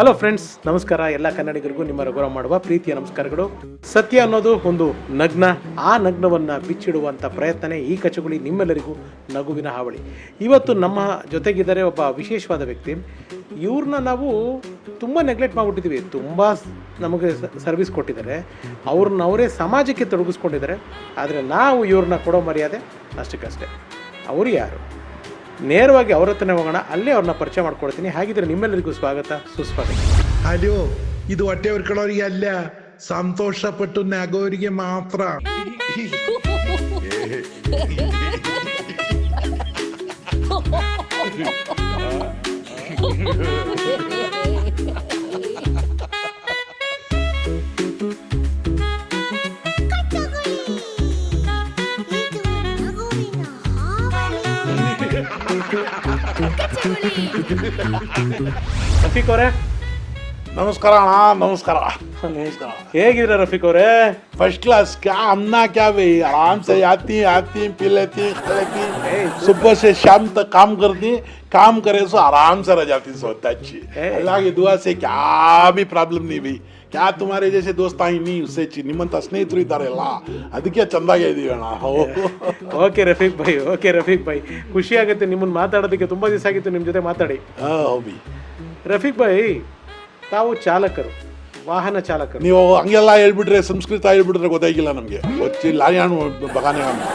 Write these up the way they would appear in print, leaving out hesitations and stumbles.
Hello friends, ನಮಸ್ಕಾರ. ಎಲ್ಲ ಕನ್ನಡಿಗರಿಗೂ ನಿಮ್ಮ ರಘುರಾಮ್ ಮಾಡುವ ಪ್ರೀತಿಯ ನಮಸ್ಕಾರಗಳು. ಸತ್ಯ ಅನ್ನೋದು ಒಂದು ನಗ್ನ, ಆ ನಗ್ನವನ್ನು ಬಿಚ್ಚಿಡುವಂಥ ಪ್ರಯತ್ನನೇ ಈ ಕಚಗುಳಿ ನಿಮ್ಮೆಲ್ಲರಿಗೂ ನಗುವಿನ ಹಾವಳಿ. ಇವತ್ತು ನಮ್ಮ ಜೊತೆಗಿದ್ದಾರೆ ಒಬ್ಬ ವಿಶೇಷವಾದ ವ್ಯಕ್ತಿ. ಇವ್ರನ್ನ ನಾವು ತುಂಬ ನೆಗ್ಲೆಕ್ಟ್ ಮಾಡಿಬಿಟ್ಟಿದ್ದೀವಿ. ತುಂಬ ನಮಗೆ ಸರ್ವಿಸ್ ಕೊಟ್ಟಿದ್ದಾರೆ, ಅವರೇ ಸಮಾಜಕ್ಕೆ ತೊಡಗಿಸ್ಕೊಂಡಿದ್ದಾರೆ. ಆದರೆ ನಾವು ಇವ್ರನ್ನ ಕೊಡೋ ಮರ್ಯಾದೆ ಅಷ್ಟಕ್ಕಷ್ಟೇ. ಅವರು ಯಾರು? ನೇರವಾಗಿ ಅವ್ರ ಹತ್ರನೇ ಹೋಗೋಣ, ಅಲ್ಲೇ ಅವ್ರನ್ನ ಪರಿಚಯ ಮಾಡ್ಕೊಡ್ತೀನಿ. ಹಾಗಿದ್ರೆ ನಿಮ್ಮೆಲ್ಲರಿಗೂ ಸ್ವಾಗತ, ಸುಸ್ವಾಗತ. ಅಯ್ಯೋ, ಇದು ಹೊಟ್ಟೆ ಹೊರ್ಕೊಳ್ಳೋರಿಗೆ ಅಲ್ಲ, ಸಂತೋಷಪಟ್ಟು ನಗೋರಿಗೆ ಮಾತ್ರ. ರಫೀಕ್ ಅವರೇ ನಮಸ್ಕಾರ ಅಣ್ಣ. ನಮಸ್ಕಾರ. ಹೇಗಿದ್ದೀರಾ ರಫೀಕ್ ಅವರೇ? First class. क्या हमना क्या भाई, आराम से आती पी लेती खाती, सुबह से शाम तक काम करे सो आराम से रह जाती, सोता अच्छी. अल्लाह की दुआ से क्या भी प्रॉब्लम नहीं भाई. क्या तुम्हारे जैसे दोस्त आई नहीं, उससे ನಿಮ್ಮಂತ ಸ್ನೇಹಿತರು ಇದ್ದಾರಲ್ಲ, ಅದಕ್ಕೆ ಚಂದಾಗೆ ಇದೀವಿ ಅಣ್ಣ. ಓಕೆ ರಫೀಕ್ ಭಾಯ್, ಖುಷಿ ಆಗುತ್ತೆ ನಿಮ್ಮನ್ನು ಮಾತಾಡೋದಕ್ಕೆ. ತುಂಬ ದಿವಸ ಆಗಿತ್ತು ನಿಮ್ಮ ಜೊತೆ ಮಾತಾಡಿ. ರಫೀಕ್ ಭಾಯ್, ತಾವು ಚಾಲಕರು, ವಾಹನ ಚಾಲಕರು. ನೀವು ಹಂಗೆಲ್ಲ ಹೇಳ್ಬಿಟ್ರೆ, ಸಂಸ್ಕೃತ ಹೇಳ್ಬಿಟ್ರೆ ಗೊತ್ತಾಗಿಲ್ಲ ನಮಗೆ. ಒಚ್ಚಿ ಲಾರಿ ಹಣ್ಣು ಬಗಾನೆ ಹಣ್ಣು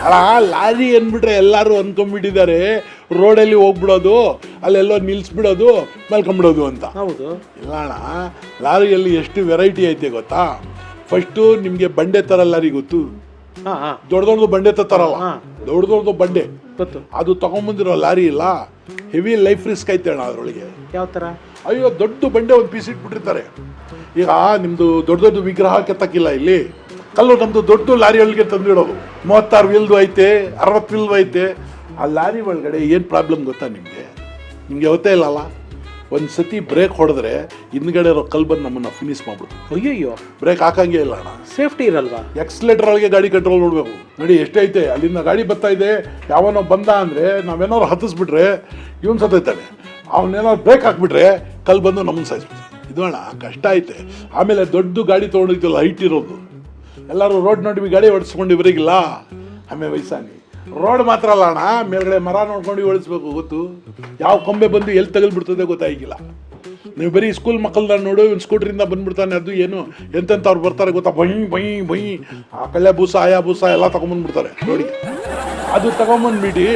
ಅಲ್ಲ, ಲಾರಿ ಅಂದ್ಬಿಟ್ರೆ ಎಲ್ಲರೂ ಅಂದ್ಕೊಂಡ್ಬಿಟ್ಟಿದ್ದಾರೆ ರೋಡಲ್ಲಿ ಹೋಗ್ಬಿಡೋದು, ಅಲ್ಲೆಲ್ಲೋ ನಿಲ್ಸ್ಬಿಡೋದು, ಮಲ್ಕೊಂಬಿಡೋದು ಅಂತ. ಹೌದು. ಇಲ್ಲ ಅಣ್ಣ, ಲಾರಿಯಲ್ಲಿ ಎಷ್ಟು ವೆರೈಟಿ ಐತೆ ಗೊತ್ತಾ? ಫಸ್ಟು ನಿಮಗೆ ಬಂಡೆ ಥರ ಲಾರಿ ಗೊತ್ತು? ದೊಡ್ಡದೊಡ್ದು ಬಂಡೆ ತರಲ್ಲ, ದೊಡ್ಡದೊಡ್ದು ಬಂಡೆ ಗೊತ್ತು. ಅದು ತಗೊಂಬಂದಿರೋ ಲಾರಿ ಇಲ್ಲ, ಹೆವಿ ಲೈಫ್ ರಿಸ್ಕ್ ಐತೆ ಅಣ್ಣ ಅದರೊಳಗೆ. ಯಾವ ಥರ? ಅಯ್ಯೋ, ದೊಡ್ಡ ಬಂಡೆ ಒಂದು ಪೀಸ್ ಇಟ್ಬಿಟ್ಟಿರ್ತಾರೆ. ಈಗ ನಿಮ್ಮದು ದೊಡ್ಡ ವಿಗ್ರಹ ಕೆತ್ತಕ್ಕಿಲ್ಲ ಇಲ್ಲಿ, ಕಲ್ಲು ನಮ್ಮದು ದೊಡ್ಡ ಲಾರಿ ಒಳಗೆ ತಂದಿಡೋದು. 36 ವೀಲ್ದು ಐತೆ, 60 ವೀಲ್ದು ಐತೆ. ಆ ಲಾರಿ ಒಳಗಡೆ ಏನು ಪ್ರಾಬ್ಲಮ್ ಗೊತ್ತಾ ನಿಮಗೆ ಗೊತ್ತೇ ಇಲ್ಲಲ್ಲ? ಒಂದು ಸತಿ ಬ್ರೇಕ್ ಹೊಡೆದ್ರೆ ಹಿಂದ್ಗಡೆ ಇರೋ ಕಲ್ಲು ಬಂದು ನಮ್ಮನ್ನು ಫಿನಿಶ್ ಮಾಡ್ಬಿಡ್ತು. ಅಯ್ಯಯ್ಯೋ, ಬ್ರೇಕ್ ಹಾಕಂಗೆ ಇಲ್ಲ ಅಣ್ಣ. ಸೇಫ್ಟಿ ಇರಲ್ವಾ? ಎಕ್ಸ್ಲೇಟರ್ ಒಳಗೆ ಗಾಡಿ ಕಂಟ್ರೋಲ್ ನೋಡಬೇಕು. ನೋಡಿ ಎಷ್ಟೈತೆ, ಅಲ್ಲಿಂದ ಗಾಡಿ ಬರ್ತಾ ಇದೆ, ಯಾವನೋ ಬಂದ ಅಂದರೆ ನಾವೇನಾದ್ರು ಹತ್ತಿಸ್ಬಿಟ್ರೆ ಇವನು ಸತ್ತೈತಾನೆ, ಅವನೇನಾದ್ರು ಬ್ರೇಕ್ ಹಾಕ್ಬಿಟ್ರೆ ಕಲ್ಲು ಬಂದು ನಮ್ಮನ್ನು ಸಾಯಿಸ್ಬಿಡ್ತಾನೆ. ಇದು ಅಣ್ಣ ಕಷ್ಟ ಐತೆ. ಆಮೇಲೆ ದೊಡ್ಡ ಗಾಡಿ ತೊಗೊಂಡಿದ್ದಲ್ಲ, ಹೈಟ್ ಇರೋದು, ಎಲ್ಲರೂ ರೋಡ್ ನೋಡಿ ಗಾಡಿ ಓಡಿಸ್ಕೊಂಡು ಇವರಿಗಿಲ್ಲ. ಆಮೇಲೆ ವಯಸ್ಸಾಗಿ ರೋಡ್ ಮಾತ್ರ ಅಲ್ಲ ಅಣ್ಣ, ಮೇಲ್ಗಡೆ ಮರ ನೋಡ್ಕೊಂಡು ಓಡಿಸ್ಬೇಕು. ಗೊತ್ತು, ಯಾವ ಕೊಂಬೆ ಬಂದು ಎಲ್ಲಿ ತಗಲ್ಬಿಡ್ತದೆ ಗೊತ್ತಾಗಿಲ್ಲ. ನೀವು ಬರೀ ಸ್ಕೂಲ್ ಮಕ್ಕಳನ್ನ ನೋಡು, ಒಂದು ಸ್ಕೂಟ್ರಿಂದ ಬಂದ್ಬಿಡ್ತಾನೆ, ಅದು ಏನು ಎಂತೆಂಥವ್ರು ಬರ್ತಾರೆ ಗೊತ್ತಾ, ಬೈ ಆ ಕಳ್ಳೆ ಬೂಸ ಆಯಾ ಬೂಸ ಎಲ್ಲ ತಗೊಂಬಂದ್ಬಿಡ್ತಾರೆ ನೋಡಿ. ಅದು ತಗೊಂಬಂದ್ಬಿಟ್ಟು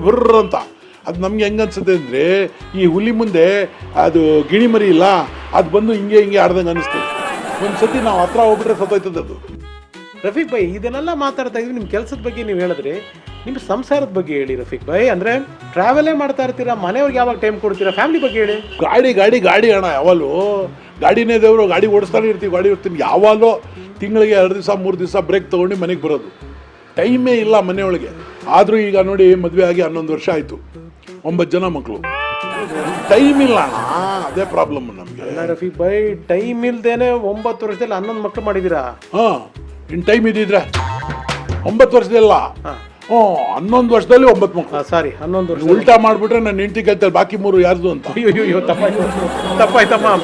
ಬರ್ರ ಅಂತ. ಅದು ನಮ್ಗೆ ಹೆಂಗೆ ಅನ್ಸುತ್ತೆ ಅಂದರೆ, ಈ ಹುಲಿ ಮುಂದೆ ಅದು ಗಿಣಿ ಮರಿ ಇಲ್ಲ, ಅದು ಬಂದು ಹಿಂಗೆ ಆಡ್ದಂಗೆ ಅನಿಸ್ತದೆ. ಒಂದು ಸತಿ ನಾವು ಹತ್ರ ಹೋಗ್ಬಿಟ್ರೆ ಸತ್ತೋಯ್ತದೆ ಅದು. ರಫೀಕ್ ಭಾಯ್, ಇದನ್ನೆಲ್ಲ ಮಾತಾಡ್ತಾ ಇದ್ವಿ. ನಿಮ್ಮ ಕೆಲಸದ ಬಗ್ಗೆ ನೀವು ಹೇಳಿದ್ರಿ, ನಿಮ್ಮ ಸಂಸಾರದ ಬಗ್ಗೆ ಹೇಳಿ ರಫೀಕ್ ಭಾಯ್. ಅಂದರೆ ಟ್ರಾವೆಲೇ ಮಾಡ್ತಾ ಇರ್ತೀರಾ, ಮನೆಯವ್ರಿಗೆ ಯಾವಾಗ ಟೈಮ್ ಕೊಡ್ತೀರಾ? ಫ್ಯಾಮಿಲಿ ಬಗ್ಗೆ ಹೇಳಿ. ಗಾಡಿ ಅಣ್ಣ, ಯಾವಾಗಲೂ ಗಾಡಿನೇ ದೇವರು. ಗಾಡಿ ಓಡಿಸ್ತಾನೆ ಇರ್ತೀವಿ, ಗಾಡಿ ಓಡಿಸ್ತೀನಿ. ಯಾವಾಗಲೂ ತಿಂಗಳಿಗೆ 2 ದಿವಸ 3 ದಿವಸ ಬ್ರೇಕ್ ತೊಗೊಂಡು ಮನೆಗೆ ಬರೋದು. ಟೈಮೇ ಇಲ್ಲ ಮನೆಯೊಳಗೆ. ಆದರೂ ಈಗ ನೋಡಿ, ಮದುವೆ ಆಗಿ 11 ವರ್ಷ ಆಯಿತು, 9 ಜನ ಮಕ್ಕಳು. ಟೈಮ್ ಇಲ್ಲ ಅಣ್ಣ, ಅದೇ ಪ್ರಾಬ್ಲಮ್ ನಮಗೆ. ರಫೀಕ್ ಭಾಯ್, ಟೈಮ್ ಇಲ್ದೇನೆ 9 ವರ್ಷದಲ್ಲಿ 11 ಮಕ್ಕಳು ಮಾಡಿದ್ದೀರಾ? ಇನ್ನು ಟೈಮ್ ಇದ್ದಿದ್ರೆ 9 ವರ್ಷದಲ್ಲ, 11 ವರ್ಷದಲ್ಲಿ 9 ಮಕ್ಕಳು. ಸಾರಿ, 11 ವರ್ಷ. ಉಲ್ಟಾ ಮಾಡ್ಬಿಟ್ರೆ ನನ್ನ ಹೆಂಡತಿ ಕೇಳ್ತಾರೆ ಬಾಕಿ 3 ಯಾರ್ದು ಅಂತ. ಅಯ್ಯೋ, ತಪ್ಪಾಯ್ತಮ್ಮ.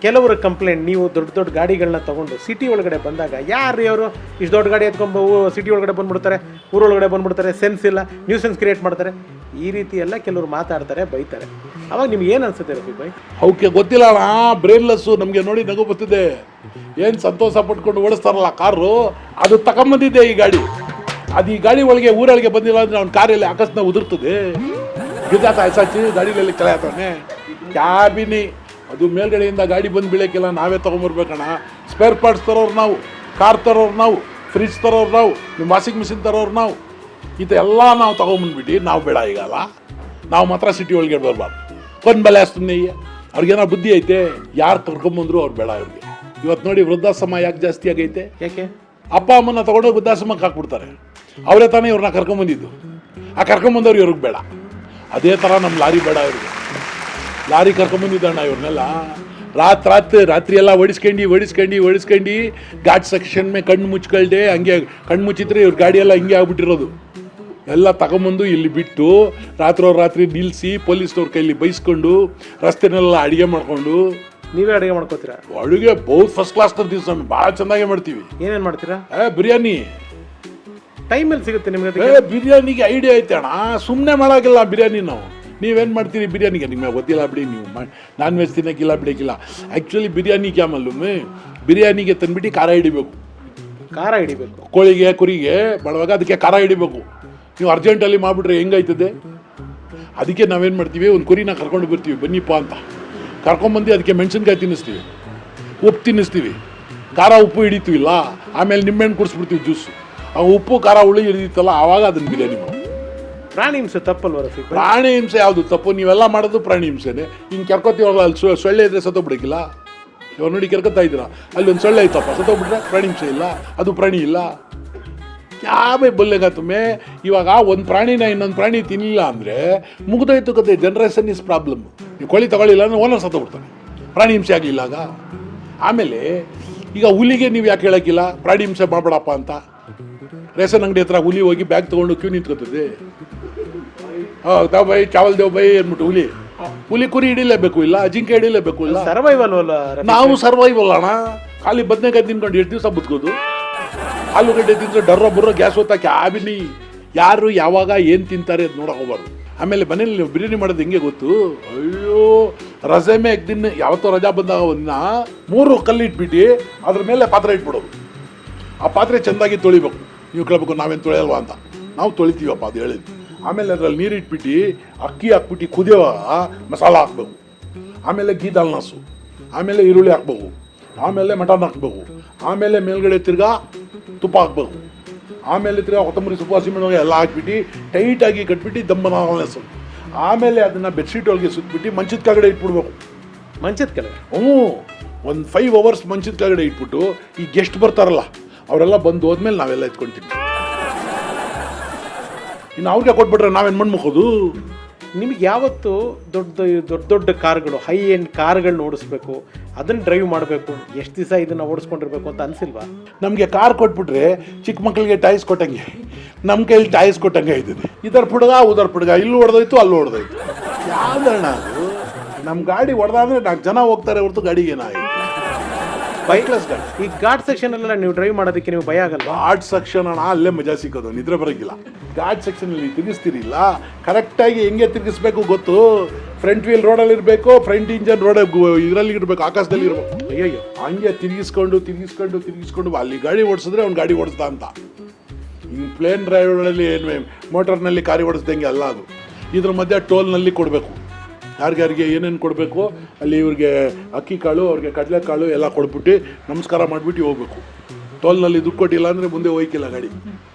ಕೆಲವರು ಕಂಪ್ಲೇಂಟ್, ನೀವು ದೊಡ್ಡ ಗಾಡಿಗಳನ್ನ ತಗೊಂಡು ಸಿಟಿ ಒಳಗಡೆ ಬಂದಾಗ, ಯಾರು ಅವರು ಇಷ್ಟು ದೊಡ್ಡ ಗಾಡಿ ಎತ್ಕೊಂಡು ಸಿಟಿ ಒಳಗಡೆ ಬಂದ್ಬಿಡ್ತಾರೆ, ಊರೊಳಗಡೆ ಬಂದ್ಬಿಡ್ತಾರೆ, ಸೆನ್ಸ್ ಇಲ್ಲ, ನ್ಯೂಸೆನ್ಸ್ ಕ್ರಿಯೇಟ್ ಮಾಡ್ತಾರೆ, ಈ ರೀತಿ ಎಲ್ಲ ಕೆಲವರು ಮಾತಾಡ್ತಾರೆ, ಬೈತಾರೆ. ಅವಾಗ ನಿಮ್ಗೆ ಏನು ಅನ್ಸುತ್ತೆ ರಫೀಕ್ ಭಾಯ್? ಅವಕ್ಕೆ ಗೊತ್ತಿಲ್ಲ ಅಣ್ಣ, ಬ್ರೇನ್ಲೆಸ್ಸು. ನಮಗೆ ನೋಡಿ ನಗು ಬರ್ತಿದೆ. ಏನು ಸಂತೋಷ ಪಟ್ಕೊಂಡು ಓಡಿಸ್ತಾರಲ್ಲ ಕಾರು, ಅದು ತಗೊಂಬಂದಿದ್ದೆ ಈ ಗಾಡಿ. ಅದು ಈ ಗಾಡಿ ಒಳಗೆ ಊರೊಳಗೆ ಬಂದಿಲ್ಲ ಅಂದರೆ ಅವ್ನ ಕಾರಲ್ಲಿ ಅಕಸ್ಮಾತ್ ಉದುರ್ತದೆ. ಗಿಜಾತ ಐಸಾಚಿ ಗಾಡಿಯಲ್ಲಿ ಕೆಳ ಆತಾನೆ ಕ್ಯಾಬಿನಿ. ಅದು ಮೇಲ್ಗಡೆಯಿಂದ ಗಾಡಿ ಬಂದು ಬೀಳೋಕ್ಕೆಲ್ಲ ನಾವೇ ತೊಗೊಂಬರ್ಬೇಕಣ್ಣ. ಸ್ಪೇರ್ ಪಾರ್ಟ್ಸ್ ತರೋರು ನಾವು, ಕಾರ್ ತರೋರು ನಾವು, ಫ್ರಿಜ್ ತರೋರು ನಾವು, ನಿಮ್ಮ ವಾಷಿಂಗ್ ಮಿಷಿನ್ ತರೋರು ನಾವು. ಇದೆಲ್ಲ ನಾವು ತೊಗೊಂಬಂದ್ಬಿಟ್ಟು ನಾವು ಬೇಡ ಈಗಲ್ಲ, ನಾವು ಮಾತ್ರ ಸಿಟಿ ಒಳಗೆ ಬರಬಾರ್ದು. ಕೊಂದು ಬಲೆ ಅಷ್ಟೇ. ಅವ್ರಿಗೇನೋ ಬುದ್ಧಿ ಐತೆ, ಯಾರು ಕರ್ಕೊಂಬಂದ್ರು ಅವ್ರು ಬೇಡ ಅವ್ರಿಗೆ. ಇವತ್ತು ನೋಡಿ ವೃದ್ಧಾಶ್ರಮ ಯಾಕೆ ಜಾಸ್ತಿ ಆಗೈತೆ? ಯಾಕೆ? ಅಪ್ಪ ಅಮ್ಮನ ತೊಗೊಂಡೋಗಿ ವೃದ್ಧಾಶ್ರಮಕ್ಕೆ ಹಾಕ್ಬಿಡ್ತಾರೆ. ಅವರೇ ತಾನೇ ಇವ್ರನ್ನ ಕರ್ಕೊಂಬಂದಿದ್ದು. ಆ ಕರ್ಕೊಂಬಂದವ್ರು ಇವ್ರಿಗೆ ಬೇಡ. ಅದೇ ಥರ ನಮ್ಮ ಲಾರಿ ಬೇಡ ಇವ್ರಿಗೆ. ಲಾರಿ ಕರ್ಕೊಂಬಂದಿದ್ದಣ್ಣ ಇವ್ರನ್ನೆಲ್ಲ. ರಾತ್ರಿ ಎಲ್ಲ ಓಡಿಸ್ಕೊಂಡು ಘಾಟ್ ಸೆಕ್ಷನ್ ಮೇಲೆ ಕಣ್ಣು ಮುಚ್ಕೊಳ್ದೆ, ಹಂಗೆ ಕಣ್ಣು ಮುಚ್ಚಿದ್ರೆ ಇವ್ರ ಗಾಡಿ ಎಲ್ಲ ಹಿಂಗೆ ಆಗ್ಬಿಟ್ಟಿರೋದು. ಎಲ್ಲ ತಗೊಂಬಂದು ಇಲ್ಲಿ ಬಿಟ್ಟು ರಾತ್ರಿ ನಿಲ್ಲಿಸಿ ಪೊಲೀಸ್ನವ್ರ ಕೈಲಿ ಬೈಸ್ಕೊಂಡು ರಸ್ತೆನೆಲ್ಲ ಅಡುಗೆ ಮಾಡಿಕೊಂಡು. ನೀವೇ ಅಡುಗೆ ಮಾಡ್ಕೋತೀರಾ? ಅಡುಗೆ ಬಹುತ್ ಫಸ್ಟ್ ಕ್ಲಾಸ್ ತರ್ತೀವಿ ಸ್ವಾಮಿ, ಭಾಳ ಚೆನ್ನಾಗೇ ಮಾಡ್ತೀವಿ. ಏನೇನು ಮಾಡ್ತೀರಾ? ಬಿರಿಯಾನಿ ಟೈಮಲ್ಲಿ ಸಿಗುತ್ತೆ ನಿಮಗೆ? ಬಿರಿಯಾನಿಗೆ ಐಡಿಯಾ ಐತೆ ಅಣ್ಣ, ಸುಮ್ಮನೆ ಮಾಡೋಕ್ಕಿಲ್ಲ ಬಿರಿಯಾನಿ. ನೀವೇನು ಮಾಡ್ತೀರಿ ಬಿರಿಯಾನಿಗೆ? ನಿಮಗೆ ಗೊತ್ತಿಲ್ಲ ಬಿಡಿ, ನೀವು ನಾನ್ ವೆಜ್ ತಿನ್ನೋಕ್ಕಿಲ್ಲ ಬಿಡೋಕ್ಕಿಲ್ಲ. ಆ್ಯಕ್ಚುಲಿ ಬಿರಿಯಾನಿ ಕ್ಯಾಮಲ್ಲೊಮ್ಮೆ ಬಿರಿಯಾನಿಗೆ ತಂದ್ಬಿಟ್ಟು ಖಾರ ಹಿಡಿಬೇಕು. ಖಾರ ಹಿಡಿಬೇಕು? ಕೋಳಿಗೆ ಕುರಿಗೆ ಮಾಡುವಾಗ ಅದಕ್ಕೆ ಖಾರ ಹಿಡಿಬೇಕು. ನೀವು ಅರ್ಜೆಂಟಲ್ಲಿ ಮಾಡಿಬಿಟ್ರೆ ಹೆಂಗಾಯ್ತದೆ? ಅದಕ್ಕೆ ನಾವೇನು ಮಾಡ್ತೀವಿ, ಒಂದು ಕುರಿನ ಕರ್ಕೊಂಡು ಬರ್ತೀವಿ, ಬನ್ನಿಪ್ಪ ಅಂತ ಕರ್ಕೊಂಬಂದು ಅದಕ್ಕೆ ಮೆಣಸಿನ್ಕಾಯಿ ತಿನ್ನಿಸ್ತೀವಿ, ಉಪ್ಪು ತಿನ್ನಿಸ್ತೀವಿ, ಖಾರ ಉಪ್ಪು ಹಿಡಿತೀವಿಲ್ಲ, ಆಮೇಲೆ ನಿಂಬೆಹಣ್ಣು ಕುಡಿಸ್ಬಿಡ್ತೀವಿ ಜ್ಯೂಸು. ಆ ಉಪ್ಪು ಖಾರ ಹುಳಿ ಹಿಡಿದಿತ್ತಲ್ಲ ಆವಾಗ ಅದನ್ನು ಬಿರಿಯಾನಿ ಮಾಡಿ. ಪ್ರಾಣಿ ಹಿಂಸೆ ತಪ್ಪಲ್ವ ರಫೀಕ್? ಪ್ರಾಣಿ ಹಿಂಸೆ ಯಾವುದು ತಪ್ಪು? ನೀವೆಲ್ಲ ಮಾಡೋದು ಪ್ರಾಣಿ ಹಿಂಸೆನೆ. ಹಿಂಗೆ ಕೆರ್ಕೋತೀವಲ್ಲ, ಅಲ್ಲಿ ಸೊಳ್ಳೆ ಇದ್ರೆ ಸತ್ತೋಗ್ಬಿಡಕ್ಕಿಲ್ಲ. ಇವಾಗ ನೋಡಿ ಕೆರ್ಕೊತಾ ಇದ್ದೀರಾ, ಅಲ್ಲಿ ಒಂದು ಸೊಳ್ಳೆ ಐತಪ್ಪ, ಸತ್ತೋಗ್ಬಿಟ್ರೆ ಪ್ರಾಣಿ ಹಿಂಸೆ ಇಲ್ಲ, ಅದು ಪ್ರಾಣಿ ಇಲ್ಲ. ಯಾವೇ ಬಲ್ಲೆಗ ತುಮ್ಮೆ. ಇವಾಗ ಒಂದು ಪ್ರಾಣಿನ ಇನ್ನೊಂದು ಪ್ರಾಣಿ ತಿನ್ನಲಿಲ್ಲ ಅಂದರೆ ಮುಗಿದೋಯ್ತು ಕತೆ. Generation is problem. ನೀವು ಕೋಳಿ ತಗೊಳ್ಳಿಲ್ಲ ಅಂದರೆ ಓನರ್ ಸತ್ತೋಗ್ಬಿಡ್ತಾನೆ, ಪ್ರಾಣಿ ಹಿಂಸೆ ಆಗಲಿಲ್ಲ ಆಗ. ಆಮೇಲೆ ಈಗ ಹುಲಿಗೆ ನೀವು ಯಾಕೆ ಹೇಳೋಕ್ಕಿಲ್ಲ ಪ್ರಾಣಿ ಹಿಂಸೆ ಮಾಡಬೇಡಪ್ಪ ಅಂತ? ರೇಷನ್ ಅಂಗಡಿ ಹತ್ರ ಹುಲಿ ಹೋಗಿ ಬ್ಯಾಗ್ ತೊಗೊಂಡು ಕ್ಯೂ ನಿಂತ್ಕೊತದೆ. ದೇವ್ ಬೈ ಚಾವಲ್ ದೇವ್ ಬೈ ಅಂದ್ಬಿಟ್ಟು ಹುಲಿ ಕುರಿ ಹಿಡಿಲೇಬೇಕು ಇಲ್ಲ, ಜಿಂಕೆ ಹಿಡಿಲೇಬೇಕು ಇಲ್ಲ. ಸರ್ವೈವಲ್ ಅಲ್ಲ ನಾವು ಸರ್ವೈವಲ್ ಅಣ್ಣ. ಖಾಲಿ ಬದನೆಕಾಯಿ ತಿನ್ಕೊಂಡು ಎಷ್ಟು ದಿವಸ ಬದುಕೋದು? ಆಲೂಗಡ್ಡೆ ತಿಂದರೆ ಡರ್ರ ಬುರ್ರ ಗ್ಯಾಸ್ ಹೊತ್ತಾಕಿ ಆಬಿನಿ. ಯಾರು ಯಾವಾಗ ಏನು ತಿಂತಾರೆ ಅದು ನೋಡಕ್ಕೆ ಹೋಗ್ಬಾರ್ದು. ಆಮೇಲೆ ಮನೇಲಿ ನೀವು ಬಿರಿಯಾನಿ ಮಾಡೋದು ಹೆಂಗೆ ಗೊತ್ತು? ಅಯ್ಯೋ, ರಜೆಮೆ ದಿನ ಯಾವತ್ತೋ ರಜಾ ಬಂದಾಗ ಒಂದಿನ 3 ಕಲ್ಲು ಇಟ್ಬಿಟ್ಟು ಅದ್ರ ಮೇಲೆ ಪಾತ್ರೆ ಇಟ್ಬಿಡೋದು. ಆ ಪಾತ್ರೆ ಚೆಂದಾಗಿ ತೊಳಿಬೇಕು. ನೀವು ಕೇಳಬೇಕು ನಾವೇನು ತೊಳೆಯಲ್ವಾ ಅಂತ. ನಾವು ತೊಳಿತೀವಪ್ಪ, ಅದು ಹೇಳಿದ್ವಿ. ಆಮೇಲೆ ಅದರಲ್ಲಿ ನೀರು ಇಟ್ಬಿಟ್ಟು ಅಕ್ಕಿ ಹಾಕ್ಬಿಟ್ಟು ಕುದಿಯುವಾಗ ಮಸಾಲ ಹಾಕ್ಬೇಕು. ಆಮೇಲೆ ಗೀ ದಾಲ್ನಾಸು, ಆಮೇಲೆ ಈರುಳ್ಳಿ ಹಾಕ್ಬೇಕು, ಆಮೇಲೆ ಮಟನ್ ಹಾಕ್ಬೇಕು, ಆಮೇಲೆ ಮೇಲ್ಗಡೆ ತಿರ್ಗಾ ತುಪ್ಪ ಹಾಕ್ಬೇಕು, ಆಮೇಲೆ ತಿರ್ಗಾ ಕೊತ್ತಂಬರಿ ಸೊಪ್ಪು ಹಸಿಮೆಣಸಿನಕಾಯಿ ಎಲ್ಲ ಹಾಕ್ಬಿಟ್ಟು ಟೈಟಾಗಿ ಕಟ್ಬಿಟ್ಟು ದಮ್ಮನ ನೆಸು. ಆಮೇಲೆ ಅದನ್ನು ಬೆಡ್ಶೀಟ್ ಒಳಗೆ ಸುತ್ತಬಿಟ್ಟು ಮಂಚದ ಕೆಳಗಡೆ ಇಟ್ಬಿಡ್ಬೇಕು. ಮಂಚದ ಕೆಳಗೆ? ಒಂದು 5 ಅವರ್ಸ್ ಮಂಚದ ಕೆಳಗಡೆ ಇಟ್ಬಿಟ್ಟು ಈ ಗೆಸ್ಟ್ ಬರ್ತಾರಲ್ಲ ಅವರೆಲ್ಲ ಬಂದು ಹೋದ್ಮೇಲೆ ನಾವೆಲ್ಲ ಎತ್ಕೊಳ್ತೀವಿ. ಇನ್ನು ಅವ್ರಿಗೆ ಕೊಟ್ಬಿಟ್ರೆ ನಾವೇನು ಮಣ್ಮುಖೋದು? ನಿಮಗೆ ಯಾವತ್ತು ದೊಡ್ಡ ಕಾರ್ಗಳು, ಹೈ ಎಂಡ್ ಕಾರ್ಗಳನ್ನ ಓಡಿಸ್ಬೇಕು, ಅದನ್ನು ಡ್ರೈವ್ ಮಾಡಬೇಕು, ಎಷ್ಟು ದಿವಸ ಇದನ್ನು ಓಡಿಸ್ಕೊಂಡಿರ್ಬೇಕು ಅಂತ ಅನಿಸಿಲ್ವಾ? ನಮಗೆ ಕಾರ್ ಕೊಟ್ಬಿಟ್ರೆ ಚಿಕ್ಕ ಮಕ್ಕಳಿಗೆ ಟಾಯ್ಸ್ ಕೊಟ್ಟಂಗೆ, ನಮ್ಮ ಕೈಲಿ ಟಾಯ್ಸ್ ಕೊಟ್ಟಂಗೆ ಆಯ್ತದೆ. ಇದರ ಪುಡ್ಗ ಉದರ ಪುಡ್ಗ, ಇಲ್ಲಿ ಹೊಡೆದೋಯ್ತು ಅಲ್ಲಿ ಹೊಡೆದೋಯ್ತು. ಯಾವ್ದಣ್ಣ ಅದು? ನಮ್ಮ ಗಾಡಿ ಹೊಡೆದಾದ್ರೆ 4 ಜನ ಹೋಗ್ತಾರೆ ಹೊರತು ಗಾಡಿಗೆ ಏನಾಯ್ತು? ಬೈಕ್ಲೆಸ್ ಗಾಡಿ. ಈ ಘಾಟ್ ಸೆಕ್ಷನ್ ಎಲ್ಲ ನೀವು ಡ್ರೈವ್ ಮಾಡೋದಕ್ಕೆ ನೀವು ಭಯ ಆಗಲ್ಲ? ಘಾಟ್ ಸೆಕ್ಷನ್ ಅಣ್ಣ, ಅಲ್ಲೇ ಮಜಾ ಸಿಕ್ಕೋದು, ನಿದ್ರೆ ಬರೋಂಗಿಲ್ಲ. ಘಾಟ್ ಸೆಕ್ಷನಲ್ಲಿ ತಿರುಗಿಸ್ತಿರಿಲ್ಲ, ಕರೆಕ್ಟಾಗಿ ಹೆಂಗೆ ತಿರುಗಿಸ್ಬೇಕು ಗೊತ್ತು? ಫ್ರಂಟ್ ವೀಲ್ ರೋಡಲ್ಲಿ ಇರಬೇಕು, ಫ್ರಂಟ್ ಇಂಜನ್ ರೋಡ್ ಇದರಲ್ಲಿ ಇರಬೇಕು, ಆಕಾಶದಲ್ಲಿ ಇರಬೇಕು. ಅಯ್ಯಯ್ಯೋ, ಹಂಗೆ ತಿರುಗಿಸ್ಕೊಂಡು ಅಲ್ಲಿ ಗಾಡಿ ಓಡಿಸಿದ್ರೆ ಅವ್ನು ಗಾಡಿ ಓಡಿಸ್ದ ಅಂತ. ಹಿಂಗೆ ಪ್ಲೇನ್ ಡ್ರೈವರ್ಗಳಲ್ಲಿ ಏನು ಮೋಟರ್ನಲ್ಲಿ ಕಾರಿ ಓಡಿಸ್ದಂಗೆ ಅಲ್ಲ ಅದು. ಇದ್ರ ಮಧ್ಯೆ ಟೋಲ್ನಲ್ಲಿ ಕೊಡಬೇಕು, ಯಾರಿಗಾರಿಗೆ ಏನೇನು ಕೊಡಬೇಕು ಅಲ್ಲಿ. ಇವ್ರಿಗೆ ಅಕ್ಕಿ ಕಾಳು, ಅವ್ರಿಗೆ ಕಡಲೆಕಾಳು ಎಲ್ಲ ಕೊಟ್ಬಿಟ್ಟು ನಮಸ್ಕಾರ ಮಾಡಿಬಿಟ್ಟು ಹೋಗ್ಬೇಕು. ಟೋಲ್ನಲ್ಲಿ ದುಡ್ಡು ಕೊಟ್ಟಿಲ್ಲ ಅಂದರೆ ಮುಂದೆ ಹೋಯ್ಕಿಲ್ಲ ಗಾಡಿ,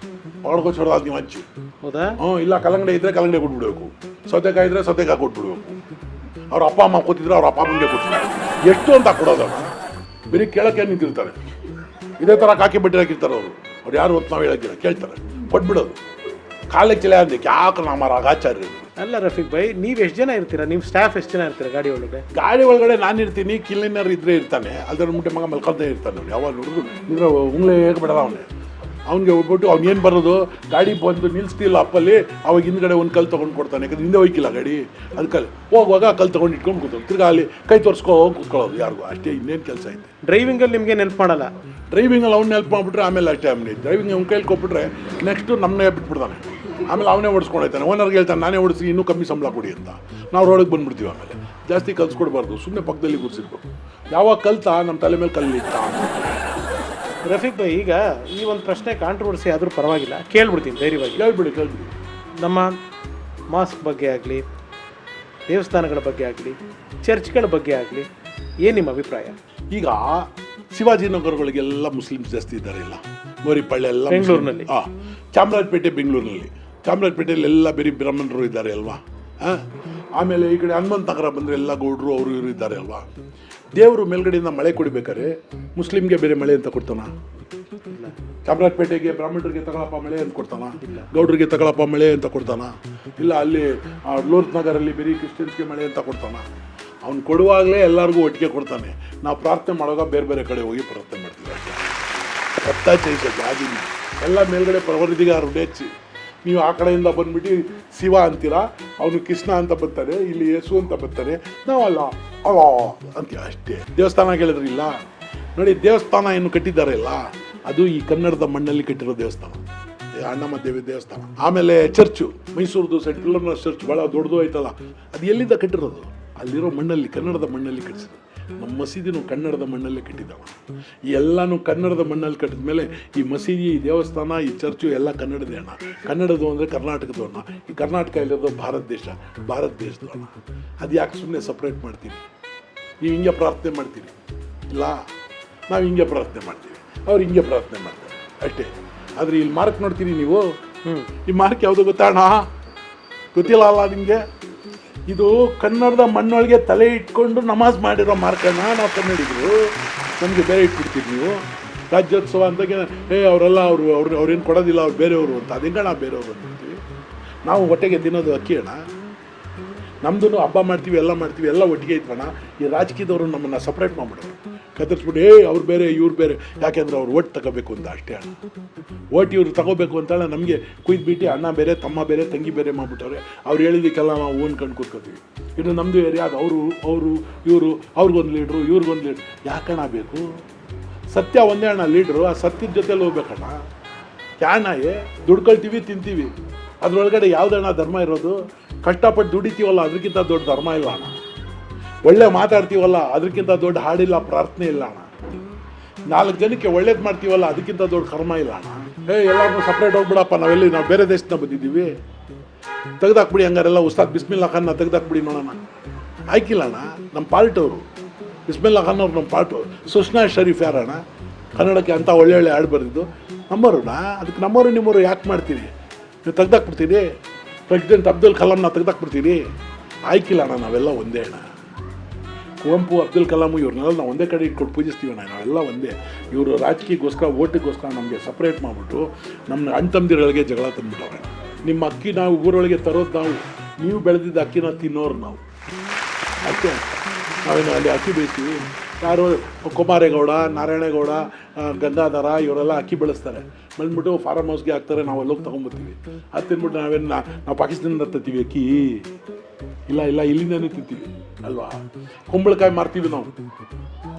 ಹೊಡ್ಕೊಚ್ಚೋದು ಅದು ನೀವು ಹಚ್ಚಿ. ಹೌದಾ? ಇಲ್ಲ ಕಲ್ಲಂಗಡಿ ಇದ್ದರೆ ಕಲ್ಲಂಗಡಿ ಕೊಟ್ಬಿಡ್ಬೇಕು, ಸೌತೆಕಾಯಿ ಇದ್ದರೆ ಸೌತೆಕಾಯಿ ಕೊಟ್ಬಿಡ್ಬೇಕು. ಅವ್ರ ಅಪ್ಪ ಅಮ್ಮ ಕೂತಿದ್ರೆ ಅವ್ರ ಅಪ್ಪ ಅಮ್ಮನಿಗೆ ಕೊಡ್ತಾರೆ. ಎಷ್ಟು ಅಂತ ಕೊಡೋದಲ್ಲ, ಬರೀ ಕೇಳೋಕ್ಕೆ ನಿಂತಿರ್ತಾರೆ. ಇದೇ ಥರ ಕಾಕಿ ಬಟ್ಟೆ ಹಾಕಿರ್ತಾರೆ ಅವ್ರು ಯಾರು ಹೊತ್ತು ನಾವು ಹೇಳೋಕ್ಕಿಲ್ಲ, ಕೇಳ್ತಾರೆ, ಕೊಟ್ಬಿಡೋದು. ಕಾಲಕ್ಕೆ ಚಿಲೆ ಅಂದಕ್ಕೆ ಯಾಕೆ ನಮ್ಮ ರಾಗಾಚಾರ್ಯ. ಅಲ್ಲ ರಫೀಕ್ ಭಾಯ್, ನೀವು ಎಷ್ಟು ಜನ ಇರ್ತೀರಾ? ನಿಮ್ಮ ಸ್ಟಾಫ್ ಎಷ್ಟು ಜನ ಇರ್ತೀರಾ ಗಾಡಿ ಒಳಗಡೆ? ಗಾಡಿ ಒಳಗಡೆ ನಾನು ಇರ್ತೀನಿ, ಕ್ಲೀನರ್ ಇದ್ರೆ ಇರ್ತಾನೆ, ಅದರ ಮುಟ್ಟೆ ಮಗ ಮಲ್ಕೊಳ್ತಾ ಇರ್ತಾನೆ. ಅವ್ನು ಯಾವಾಗ ನೋಡಿದ್ರು ಇದ್ರೆ ಉಂಗ್ಲೆ ಹೇಗ್ಬಿಡಲ್ಲ ಅವ್ನಿಗೆ ಹೋಗ್ಬಿಟ್ಟು ಅವ್ನು ಏನು ಬರೋದು, ಗಾಡಿ ಬಂದು ನಿಲ್ಲಿಸ್ತಿಲ್ಲ ಅಪ್ಪಲ್ಲಿ, ಅವಾಗ ಹಿಂದ್ಗಡೆ ಒಂದು ಕಲ್ಲು ತೊಗೊಂಡು ಕೊಡ್ತಾನೆ, ಯಾಕಂದ್ರೆ ಹಿಂದೆ ಹೋಯ್ಕಿಲ್ಲ ಗಾಡಿ. ಅದು ಕಲ್ಲು ಹೋಗುವಾಗ ಕಲ್ಲು ತೊಗೊಂಡು ಇಟ್ಕೊಂಡು ಕೂತ್ಕೊಂಡು ತಿರ್ಗಾ ಅಲ್ಲಿ ಕೈ ತೋರಿಸ್ಕೊ ಕೂತ್ಕೊಳ್ಳೋದು ಯಾರಿಗೂ, ಅಷ್ಟೇ. ಇನ್ನೇನು ಕೆಲಸ ಐತೆ. ಡ್ರೈವಿಂಗಲ್ಲಿ ನಿಮಗೆ ನೆನಪು ಮಾಡಲ್ಲ? ಡ್ರೈವಿಂಗಲ್ಲಿ ಅವ್ನು ಹೆಲ್ಪ್ ಮಾಡಿಬಿಟ್ರೆ ಆಮೇಲೆ ಅಷ್ಟೇ. ಆಮೇಲೆ ಡ್ರೈವಿಂಗ್ ಅವ್ನ ಕೈಲಿ ಕೊಟ್ಬಿಟ್ರೆ ನೆಕ್ಸ್ಟು ನಮ್ಮನ್ನೇ ಬಿಟ್ಬಿಡ್ತಾನೆ. ಆಮೇಲೆ ಅವನೇ ಓಡಿಸ್ಕೊಂಡೈತಾನೆ. ಓನರ್ಗೆ ಹೇಳ್ತಾನೆ ನಾನೇ ಓಡಿಸಿ ಇನ್ನೂ ಕಮ್ಮಿ ಸಂಬಳ ಕೊಡಿ ಅಂತ. ನಾವು ರೋಡಿಗೆ ಬಂದುಬಿಡ್ತೀವಿ. ಆಮೇಲೆ ಜಾಸ್ತಿ ಕಲ್ಸ್ಕೊಡ್ಬಾರ್ದು, ಸುಮ್ಮನೆ ಪಕ್ಕದಲ್ಲಿ ಕೂರಿಸಿರ್ಬೇಕು. ಯಾವಾಗ ಕಲ್ತಾ ನಮ್ಮ ತಲೆ ಮೇಲೆ ಕಲ್ಲಿತ್ತ. ರಫೀಕ್ ಭಾಯ್, ಈಗ ಈ ಒಂದು ಪ್ರಶ್ನೆ ಕಾಂಟ್ರವರ್ಸಿ ಆದರೂ ಪರವಾಗಿಲ್ಲ, ಕೇಳ್ಬಿಡ್ತೀನಿ ಧೈರ್ಯವಾಗಿ. ಕೇಳ್ಬಿಡಿ. ನಮ್ಮ ಮಾಸ್ಕ್ ಬಗ್ಗೆ ಆಗಲಿ, ದೇವಸ್ಥಾನಗಳ ಬಗ್ಗೆ ಆಗಲಿ, ಚರ್ಚ್ಗಳ ಬಗ್ಗೆ ಆಗಲಿ, ಏನು ನಿಮ್ಮ ಅಭಿಪ್ರಾಯ? ಈಗ ಶಿವಾಜಿನಗರಗಳಿಗೆಲ್ಲ ಮುಸ್ಲಿಮ್ಸ್ ಜಾಸ್ತಿ ಇದ್ದಾರೆ. ಇಲ್ಲ ಗೋರಿಪಳ್ಳಿ ಎಲ್ಲ ಬೆಂಗಳೂರಿನಲ್ಲಿ, ಚಾಮರಾಜಪೇಟೆ ಬೆಂಗಳೂರಿನಲ್ಲಿ, ಚಾಮರಾಜಪೇಟೆಯಲ್ಲಿ ಎಲ್ಲ ಬೇರೆ ಬ್ರಾಹ್ಮಣರು ಇದ್ದಾರೆ ಅಲ್ವಾ. ಆಮೇಲೆ ಈ ಕಡೆ ಹನುಮಂತ ನಗರ ಬಂದರೆ ಎಲ್ಲ ಗೌಡ್ರು ಅವರು ಇವರು ಇದ್ದಾರೆ ಅಲ್ವಾ. ದೇವರು ಮೇಲ್ಗಡೆಯಿಂದ ಮಳೆ ಕೊಡಬೇಕಾದ್ರೆ ಮುಸ್ಲಿಮ್ಗೆ ಬೇರೆ ಮಳೆ ಅಂತ ಕೊಡ್ತಾನ? ಚಾಮರಾಜಪೇಟೆಗೆ ಬ್ರಾಹ್ಮಣರಿಗೆ ತಗೊಳಪ್ಪ ಮಳೆ ಅಂತ ಕೊಡ್ತಾನ? ಗೌಡ್ರಿಗೆ ತಗೊಳಪ್ಪ ಮಳೆ ಅಂತ ಕೊಡ್ತಾನ? ಇಲ್ಲ ಅಲ್ಲಿ ಲೋರ್ತ್ ನಗರಲ್ಲಿ ಬೇರೆ ಕ್ರಿಶ್ಚಿಯನ್ಸ್ಗೆ ಮಳೆ ಅಂತ ಕೊಡ್ತಾನ? ಅವ್ನು ಕೊಡುವಾಗಲೇ ಎಲ್ಲರಿಗೂ ಒಟ್ಟಿಗೆ ಕೊಡ್ತಾನೆ. ನಾವು ಪ್ರಾರ್ಥನೆ ಮಾಡುವಾಗ ಬೇರೆ ಬೇರೆ ಕಡೆ ಹೋಗಿ ಪ್ರಾರ್ಥನೆ ಮಾಡ್ತೀವಿ ಅಷ್ಟೇ. ಸತ್ತಾಚೈಸಕ್ಕೆ ಆಗಿಲ್ಲ ಎಲ್ಲ ಮೇಲ್ಗಡೆ ಪ್ರವೃತ್ತಿಗಾರು ಹೆಚ್ಚಿ ನೀವು ಆ ಕಡೆಯಿಂದ ಬಂದ್ಬಿಟ್ಟು ಶಿವ ಅಂತೀರಾ, ಅವನು ಕೃಷ್ಣ ಅಂತ ಬರ್ತಾರೆ, ಇಲ್ಲಿ ಯೇಸು ಅಂತ ಬರ್ತಾರೆ, ನಾವಲ್ಲ ಅಲ್ಲ ಅಂತೀವಿ ಅಷ್ಟೇ. ದೇವಸ್ಥಾನ ಕೇಳಿದ್ರಿಲ್ಲ ನೋಡಿ, ದೇವಸ್ಥಾನ ಏನು ಕಟ್ಟಿದ್ದಾರೆ ಇಲ್ಲ, ಅದು ಈ ಕನ್ನಡದ ಮಣ್ಣಲ್ಲಿ ಕಟ್ಟಿರೋ ದೇವಸ್ಥಾನ, ಅಣ್ಣಮ್ಮ ದೇವಿ ದೇವಸ್ಥಾನ. ಆಮೇಲೆ ಚರ್ಚು, ಮೈಸೂರದು ಸೆಂಟ್ ಪಿಲ್ಲರ್ನ ಚರ್ಚ್ ಭಾಳ ದೊಡ್ಡದು ಐತಲ್ಲ, ಅದು ಎಲ್ಲಿಂದ ಕಟ್ಟಿರೋದು? ಅಲ್ಲಿರೋ ಮಣ್ಣಲ್ಲಿ, ಕನ್ನಡದ ಮಣ್ಣಲ್ಲಿ ಕಟ್ಟಿಸಿದ್ರು. ನಮ್ಮ ಮಸೀದಿನೂ ಕನ್ನಡದ ಮಣ್ಣಲ್ಲೇ ಕಟ್ಟಿದ್ದಾವ. ಈ ಎಲ್ಲನೂ ಕನ್ನಡದ ಮಣ್ಣಲ್ಲಿ ಕಟ್ಟಿದ ಮೇಲೆ ಈ ಮಸೀದಿ, ಈ ದೇವಸ್ಥಾನ, ಈ ಚರ್ಚು ಎಲ್ಲ ಕನ್ನಡದೇ ಅಣ್ಣ. ಕನ್ನಡದು ಅಂದರೆ ಕರ್ನಾಟಕದ ಅಣ್ಣ. ಈ ಕರ್ನಾಟಕ ಇರೋದು ಭಾರತ ದೇಶದ ಅಣ್ಣ. ಅದು ಯಾಕೆ ಸುಮ್ಮನೆ ಸಪ್ರೇಟ್ ಮಾಡ್ತೀವಿ? ನೀವು ಹಿಂಗೆ ಪ್ರಾರ್ಥನೆ ಮಾಡ್ತೀರಿ ಇಲ್ಲ, ನಾವು ಹಿಂಗೆ ಪ್ರಾರ್ಥನೆ ಮಾಡ್ತೀವಿ, ಅವ್ರು ಹಿಂಗೆ ಪ್ರಾರ್ಥನೆ ಮಾಡ್ತಾರೆ ಅಷ್ಟೇ. ಆದರೆ ಇಲ್ಲಿ ಮಾರ್ಕ್ ನೋಡ್ತೀರಿ ನೀವು, ಈ ಮಾರ್ಕ್ ಯಾವುದು ಗೊತ್ತಾಣ? ಗೊತ್ತಿಲ್ಲ ಅಲ್ಲ ನಿಮಗೆ? ಇದು ಕನ್ನಡದ ಮಣ್ಣೊಳಗೆ ತಲೆ ಇಟ್ಕೊಂಡು ನಮಾಜ್ ಮಾಡಿರೋ ಮಾರ್ಕನ್ನ ನಾವು ಕನ್ನಡಿಗರು ನಮಗೆ ಬೇರೆ ಇಟ್ಬಿಡ್ತೀವಿ. ನೀವು ರಾಜ್ಯೋತ್ಸವ ಅಂದಾಗೆ ಅವರೆಲ್ಲ ಅವ್ರೇನು ಕೊಡೋದಿಲ್ಲ, ಅವ್ರು ಬೇರೆಯವರು ಅಂತ, ಅದಿಂಗ ನಾವು ಬೇರೆಯವರು ಅಂತೀವಿ. ನಾವು ಹೊಟ್ಟೆಗೆ ತಿನ್ನೋದು ಅಕ್ಕಿ ಅಣ್ಣ. ನಮ್ದು ಹಬ್ಬ ಮಾಡ್ತೀವಿ, ಎಲ್ಲ ಮಾಡ್ತೀವಿ, ಎಲ್ಲ ಒಟ್ಟಿಗೆ ಇದ್ವಣ್ಣ. ಈ ರಾಜಕೀಯದವರು ನಮ್ಮನ್ನು ಸಪ್ರೇಟ್ ಮಾಡ್ಬಿಡೋರು, ಕತ್ತರಿಸ್ಬಿಟ್ಟು ಅವ್ರು ಬೇರೆ ಇವ್ರು ಬೇರೆ, ಯಾಕೆಂದ್ರೆ ಅವ್ರು ಓಟ್ ತಗೋಬೇಕು ಅಂತ ಅಷ್ಟೇ ಅಣ್ಣ. ಓಟ್ ಇವ್ರು ತಗೋಬೇಕು ಅಂತೇಳಿ ನಮಗೆ ಕುಯ್ದುಬಿಟ್ಟು ಅಣ್ಣ ಬೇರೆ, ತಮ್ಮ ಬೇರೆ, ತಂಗಿ ಬೇರೆ ಮಾಡ್ಬಿಟ್ಟವ್ರೆ. ಅವ್ರು ಹೇಳಿದ್ದಕ್ಕೆಲ್ಲ ನಾವು ಓನ್ಕೊಂಡು ಕೂತ್ಕೋತೀವಿ. ಇನ್ನು ನಮ್ಮದು ಏರಿಯಾ ಅದು ಅವರು ಇವರು, ಅವ್ರಿಗೊಂದು ಲೀಡ್ರು, ಇವ್ರಿಗೊಂದು ಲೀಡ್ರು. ಯಾಕಣ್ಣ ಬೇಕು? ಸತ್ಯ ಒಂದೇ ಅಣ್ಣ ಲೀಡ್ರು, ಆ ಸತ್ಯದ ಜೊತೆಲಿ ಹೋಗ್ಬೇಕಣ್ಣ. ಕ್ಯಾಣಾಯೇ ದುಡ್ಕೊಳ್ತೀವಿ, ತಿಂತೀವಿ, ಅದರೊಳಗಡೆ ಯಾವುದಣ್ಣ ಧರ್ಮ ಇರೋದು? ಕಷ್ಟಪಟ್ಟು ದುಡಿತೀವಲ್ಲ, ಅದಕ್ಕಿಂತ ದೊಡ್ಡ ಧರ್ಮ ಇಲ್ಲ ಅಣ್ಣ. ಒಳ್ಳೆ ಮಾತಾಡ್ತೀವಲ್ಲ, ಅದಕ್ಕಿಂತ ದೊಡ್ಡ ಹಾಡಿಲ್ಲ, ಪ್ರಾರ್ಥನೆ ಇಲ್ಲ ಅಣ್ಣ. 4 ಜನಕ್ಕೆ ಒಳ್ಳೇದು ಮಾಡ್ತೀವಲ್ಲ, ಅದಕ್ಕಿಂತ ದೊಡ್ಡ ಕರ್ಮ ಇಲ್ಲ ಅಣ್ಣ. ಎಲ್ಲರೂ ಸಪ್ರೇಟ್ ಹೋಗ್ಬಿಡಪ್ಪ, ನಾವು ಬೇರೆ ದೇಶದಿಂದ ಬಂದಿದ್ದೀವಿ, ತೆಗ್ದಾಕ್ಬಿಡಿ ಹಂಗಾರೆಲ್ಲ. ಉಸ್ತಾದ್ ಬಿಸ್ಮಿಲ್ಲಾ ಖಾನ್ನ ತೆಗ್ದಾಕ್ಬಿಡಿ ನೋಡೋಣ. ಆಯ್ಕಿಲ್ಲ ಅಣ್ಣ, ನಮ್ಮ ಪಾರ್ಟ್ ಅವರು ಬಿಸ್ಮಿಲ್ಲಾ ಖಾನ್ ಅವ್ರು ನಮ್ಮ ಪಾರ್ಟು. ಸುಷ್ನಾ ಶರೀಫ್ ಯಾರಣ್ಣ ಕನ್ನಡಕ್ಕೆ ಅಂತ ಒಳ್ಳೆ ಹಾಡು ಬರೆದಿದ್ದು? ನಮ್ಮವ್ರಣ್ಣ. ಅದಕ್ಕೆ ನಮ್ಮವರು ನಿಮ್ಮವರು ಯಾಕೆ ಮಾಡ್ತೀರಿ? ನೀವು ತೆಗ್ದಾಕ್ಬಿಡ್ತೀರಿ. ಪ್ರೆಸಿಡೆಂಟ್ ಅಬ್ದುಲ್ ಕಲಾಂನ ತೆಗ್ದಾಕ್ಬಿಡ್ತೀರಿ. ಆಯ್ಕಿಲ್ಲ ಅಣ್ಣ, ನಾವೆಲ್ಲ ಒಂದೇ ಅಣ್ಣ. ಕುವೆಂಪು, ಅಬ್ದುಲ್ ಕಲಾಂ ಇವ್ರನ್ನೆಲ್ಲ ನಾವು ಒಂದೇ ಕಡೆ ಇಟ್ಕೊಂಡು ಪೂಜಿಸ್ತೀವಿ ಅಣ್ಣ. ನಾವೆಲ್ಲ ಒಂದೇ. ಇವರು ರಾಜಕೀಯಕ್ಕೋಸ್ಕರ, ಓಟಿಗೋಸ್ಕರ ನಮಗೆ ಸಪ್ರೇಟ್ ಮಾಡಿಬಿಟ್ಟು ನಮ್ಮ ಅಣ್ಣ ತಮ್ಮದಿರೊಳಗೆ ಜಗಳ ತಂದುಬಿಟ್ಟವ್ರೆ. ನಿಮ್ಮ ಅಕ್ಕಿ ನಾವು ಊರೊಳಗೆ ತರೋದು ನಾವು, ನೀವು ಬೆಳೆದಿದ್ದ ಅಕ್ಕಿನ ತಿನ್ನೋರು ನಾವು ಅಷ್ಟೇ. ನಾವೇನು ಅಲ್ಲಿ ಅಕ್ಕಿ ಬೇಯಿಸ್ತೀವಿ. ಯಾರು ಕುಮಾರೇಗೌಡ, ನಾರಾಯಣೇಗೌಡ, ಗಂಗಾಧರ ಇವರೆಲ್ಲ ಅಕ್ಕಿ ಬೆಳೆಸ್ತಾರೆ, ಬಂದ್ಬಿಟ್ಟು ಫಾರಮ್ ಹೌಸ್ಗೆ ಹಾಕ್ತಾರೆ, ನಾವು ಅಲ್ಲೋಗಿ ತೊಗೊಂಬರ್ತೀವಿ. ಅದು ತಿಂದ್ಬಿಟ್ಟು ನಾವು ಪಾಕಿಸ್ತಾನದಿಂದ ತರ್ತೀವಿ ಅಕ್ಕಿ? ಇಲ್ಲ, ಇಲ್ಲಿಂದನೇ ತಿಂತೀವಿ ಅಲ್ವಾ. ಕುಂಬಳಕಾಯಿ ಮಾರ್ತೀವಿ ನಾವು.